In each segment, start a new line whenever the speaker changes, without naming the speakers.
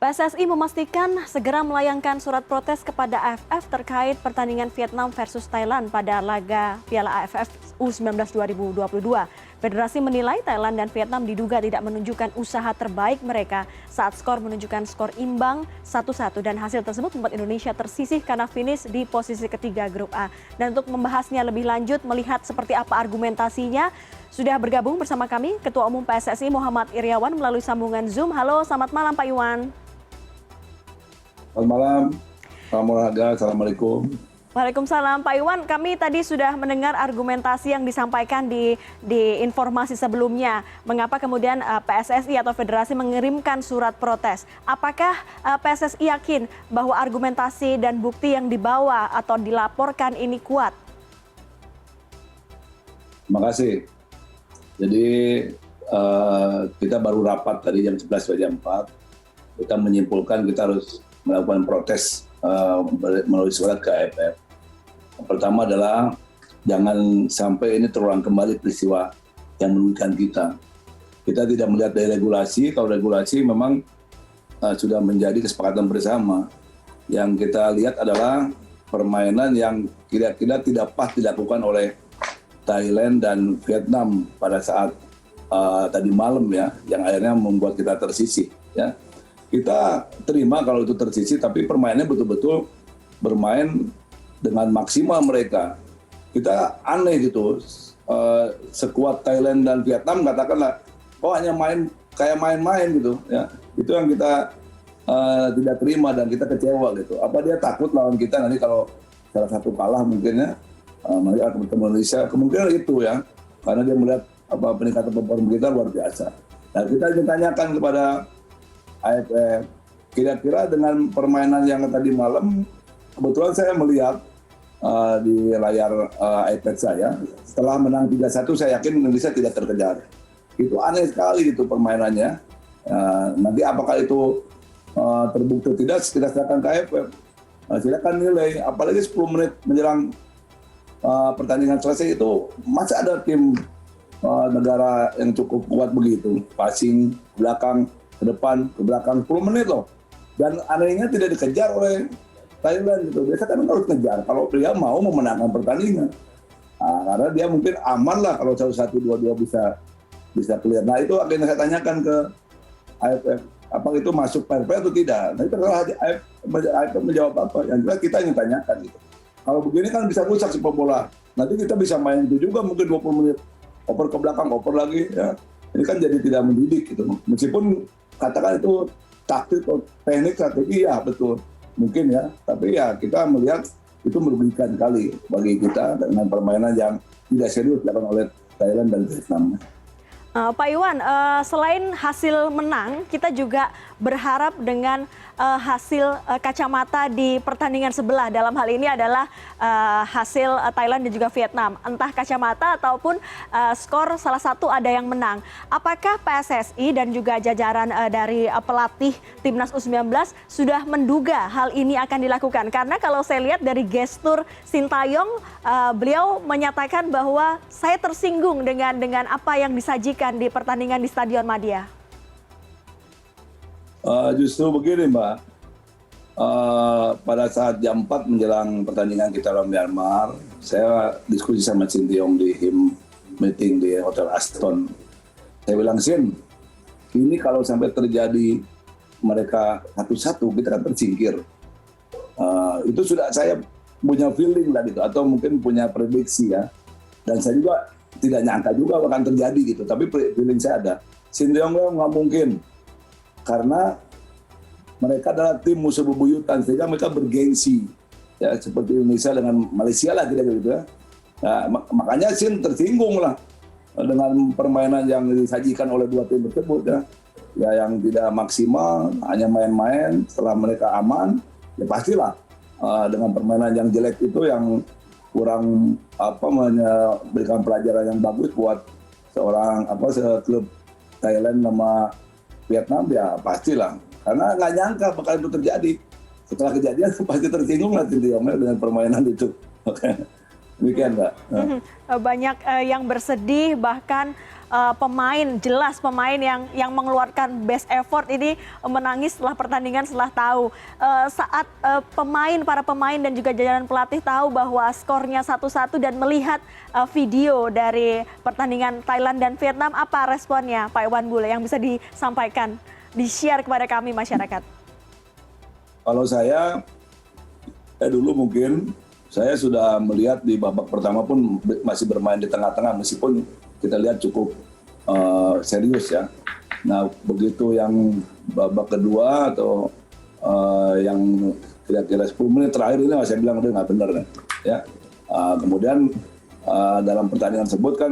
PSSI memastikan segera melayangkan surat protes kepada AFF terkait pertandingan Vietnam versus Thailand pada laga Piala AFF U19 2022. Federasi menilai Thailand dan Vietnam diduga tidak menunjukkan usaha terbaik mereka saat skor menunjukkan skor imbang 1-1 dan hasil tersebut membuat Indonesia tersisih karena finish di posisi ketiga grup A. Dan untuk membahasnya lebih lanjut, melihat seperti apa argumentasinya, sudah bergabung bersama kami Ketua Umum PSSI Muhammad Iryawan melalui sambungan Zoom. Halo, selamat malam Pak Iwan.
Selamat malam, salam olahraga, assalamualaikum.
Waalaikumsalam Pak Iwan, kami tadi sudah mendengar argumentasi yang disampaikan di informasi sebelumnya. Mengapa kemudian PSSI atau Federasi mengirimkan surat protes? Apakah PSSI yakin bahwa argumentasi dan bukti yang dibawa atau dilaporkan ini kuat?
Terima kasih. Jadi kita baru rapat tadi jam 11 sampai jam 4. Kita menyimpulkan kita harus melakukan protes melalui surat ke AFF. Yang pertama adalah jangan sampai ini terulang kembali peristiwa yang merugikan kita. Kita tidak melihat dari regulasi, kalau regulasi memang sudah menjadi kesepakatan bersama. Yang kita lihat adalah permainan yang kira-kira tidak pas dilakukan oleh Thailand dan Vietnam pada saat tadi malam ya, yang akhirnya membuat kita tersisih ya. Kita terima kalau itu tersisih, tapi permainannya betul-betul bermain dengan maksimal mereka. Kita aneh gitu, sekuat Thailand dan Vietnam katakanlah, hanya main kayak main-main gitu ya. Itu yang kita tidak terima dan kita kecewa gitu. Apa dia takut lawan kita nanti kalau salah satu kalah mungkin ya, mereka akan bertemu Indonesia, kemungkinan itu ya, karena dia melihat peningkatan performa kita luar biasa. Nah, kita ingin tanyakan kepada AFF, kira-kira dengan permainan yang tadi malam, kebetulan saya melihat di layar iPad saya, setelah menang 3-1 saya yakin Indonesia tidak terkejar. Itu aneh sekali itu permainannya. Nanti apakah itu terbukti tidak, kita serahkan ke AFF. Silakan nilai, apalagi 10 menit menjelang pertandingan selesai itu, masa ada tim negara yang cukup kuat begitu, passing belakang, ke depan, ke belakang 10 menit loh. Dan anehnya tidak dikejar oleh Thailand gitu. Biasa kan harus kejar kalau dia mau memenangkan pertandingan. Karena dia mungkin aman lah kalau 1-1, 2-2 bisa clear. Nah itu akhirnya saya tanyakan ke AFF, apakah itu masuk fair play atau tidak. Nah itu adalah AFF menjawab apa. Yang jelas kita ingin tanyakan gitu. Kalau begini kan bisa rusak sepak bola. Nanti kita bisa main itu juga mungkin 20 menit. Oper ke belakang, oper lagi ya. Ini kan jadi tidak mendidik gitu. Meskipun katakan itu taktik atau teknik strategi ya betul mungkin ya, tapi ya kita melihat itu merugikan kali bagi kita dengan permainan yang tidak serius dilakukan oleh Thailand dan Vietnam.
Pak Iwan, selain hasil menang, kita juga berharap dengan hasil kacamata di pertandingan sebelah. Dalam hal ini adalah hasil Thailand dan juga Vietnam. Entah kacamata ataupun skor salah satu ada yang menang. Apakah PSSI dan juga jajaran dari pelatih Timnas U19 sudah menduga hal ini akan dilakukan? Karena kalau saya lihat dari gestur Sintayong, beliau menyatakan bahwa saya tersinggung dengan apa yang disajikan di pertandingan di Stadion Madia.
Justru begini Mbak, pada saat jam 4 menjelang pertandingan kita lawan Myanmar, saya diskusi sama Sintayong di meeting di Hotel Aston. Saya bilang, Sin, ini kalau sampai terjadi mereka 1-1, kita akan tersingkir. Itu sudah saya punya feeling lah gitu, atau mungkin punya prediksi ya. Dan saya juga tidak nyangka juga akan terjadi gitu, tapi feeling saya ada. Sintayong nggak mungkin, karena mereka adalah tim musuh bebuyutan, sehingga mereka bergengsi, ya seperti Indonesia dengan Malaysia lah kira-kira gitu ya. Nah, makanya Sin tersinggung lah dengan permainan yang disajikan oleh dua tim tersebut ya, yang tidak maksimal, hanya main-main. Setelah mereka aman, ya pastilah dengan permainan yang jelek itu yang kurang memberikan pelajaran yang bagus buat klub Thailand sama Vietnam ya pastilah, karena nggak nyangka bakal itu terjadi. Setelah kejadian pasti tersinggung lah Sintayong dengan permainan itu. Demikian, Mbak.
Banyak yang bersedih, bahkan jelas pemain yang mengeluarkan best effort ini menangis setelah pertandingan, setelah tahu saat para pemain dan juga jajaran pelatih tahu bahwa skornya 1-1 dan melihat video dari pertandingan Thailand dan Vietnam, apa responnya Pak Iwan Bule yang bisa disampaikan, di-share kepada kami masyarakat?
Kalau saya dulu mungkin saya sudah melihat di babak pertama pun masih bermain di tengah-tengah, meskipun kita lihat cukup serius ya. Nah, begitu yang babak kedua atau yang kira-kira 10 menit terakhir ini saya bilang udah nggak benar ya. Kemudian dalam pertandingan tersebut kan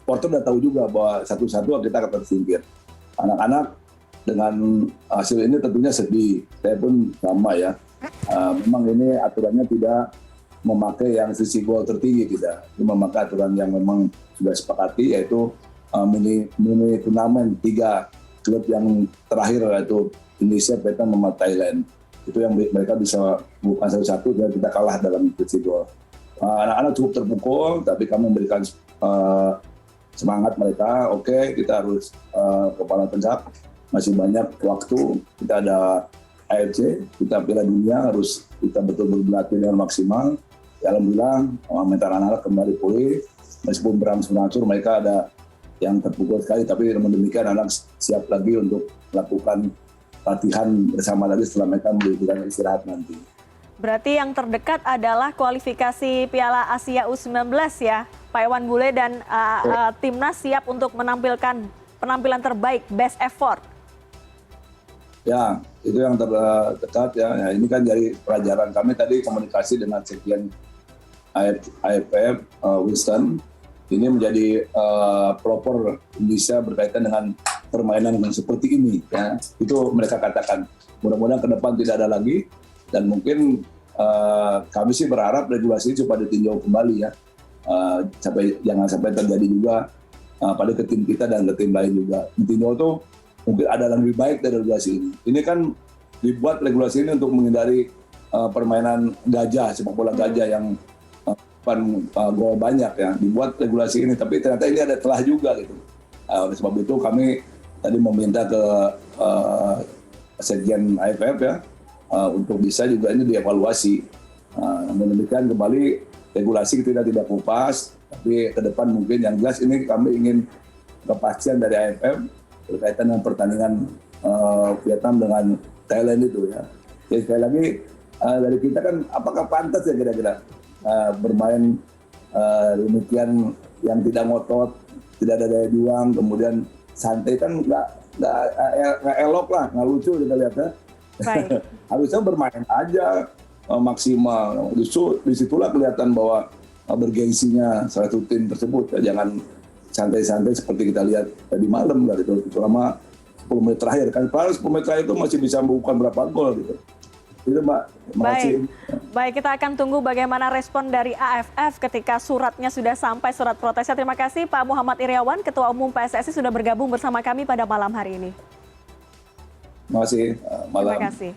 supporter udah tahu juga bahwa 1-1 kita akan tersingkir. Anak-anak dengan hasil ini tentunya sedih. Saya pun sama ya. Memang ini aturannya tidak memakai yang sisi gol tertinggi, tidak. Ini memakai aturan yang memang sudah sepakati, yaitu mini turnamen 3 klub yang terakhir, yaitu Indonesia, Vietnam, sama Thailand. Itu yang mereka bisa bukan 1-1 dan kita kalah dalam sisi gol. Anak-anak cukup terpukul, tapi kami memberikan semangat mereka. Oke, kita harus kepala tegak. Masih banyak waktu. Kita ada AFC, kita Piala Dunia, harus kita betul-betul berlatih dengan maksimal. Ya, alhamdulillah mental anak-anak kembali pulih, meskipun berangsur-angsur mereka ada yang terpukul sekali, tapi namun demikian anak siap lagi untuk melakukan latihan bersama lagi setelah mereka memberikan istirahat nanti.
Berarti yang terdekat adalah kualifikasi Piala Asia U19 ya, Pak Iwan Bule, dan timnas siap untuk menampilkan penampilan terbaik, best effort.
Ya, itu yang terdekat ya. Nah, ini kan dari pelajaran kami tadi komunikasi dengan Sekjen AFF Winston. Ini menjadi pelopor Indonesia berkaitan dengan permainan yang seperti ini. Ya. Itu mereka katakan. Mudah-mudahan ke depan tidak ada lagi. Dan mungkin kami sih berharap regulasi ini supaya ditinjau kembali ya. Jangan sampai terjadi juga pada ke tim kita dan ke tim lain juga. Ditinjau itu mungkin ada yang lebih baik dari regulasi ini. Ini kan dibuat regulasi ini untuk menghindari permainan gajah, sepak bola gajah yang gol banyak ya. Dibuat regulasi ini, tapi ternyata ini ada celah juga gitu. Oleh sebab itu kami tadi meminta ke Sekjen AFF ya untuk bisa juga ini dievaluasi. Namun demikian kembali regulasi kita tidak kupas, tapi ke depan mungkin yang jelas ini kami ingin kepastian dari AFF berkaitan dengan pertandingan Vietnam dengan Thailand itu ya. Jadi sekali lagi dari kita kan apakah pantas ya kira-kira bermain demikian yang tidak ngotot, tidak ada daya juang, kemudian santai kan nggak elok lah, nggak lucu kita lihat ya. Harusnya bermain aja maksimal. Justru disitulah kelihatan bahwa bergengsinya salah satu tim tersebut. Ya, jangan santai-santai seperti kita lihat tadi malam gitu, selama 10 menit terakhir kan, padahal 10 menit terakhir itu masih bisa membuka berapa gol gitu. Itu Mbak.
Baik, kita akan tunggu bagaimana respon dari AFF ketika suratnya sudah sampai, surat protesnya. Terima kasih Pak Muhammad Iryawan, Ketua Umum PSSI sudah bergabung bersama kami pada malam hari ini.
Terima kasih. Malam.
Terima kasih.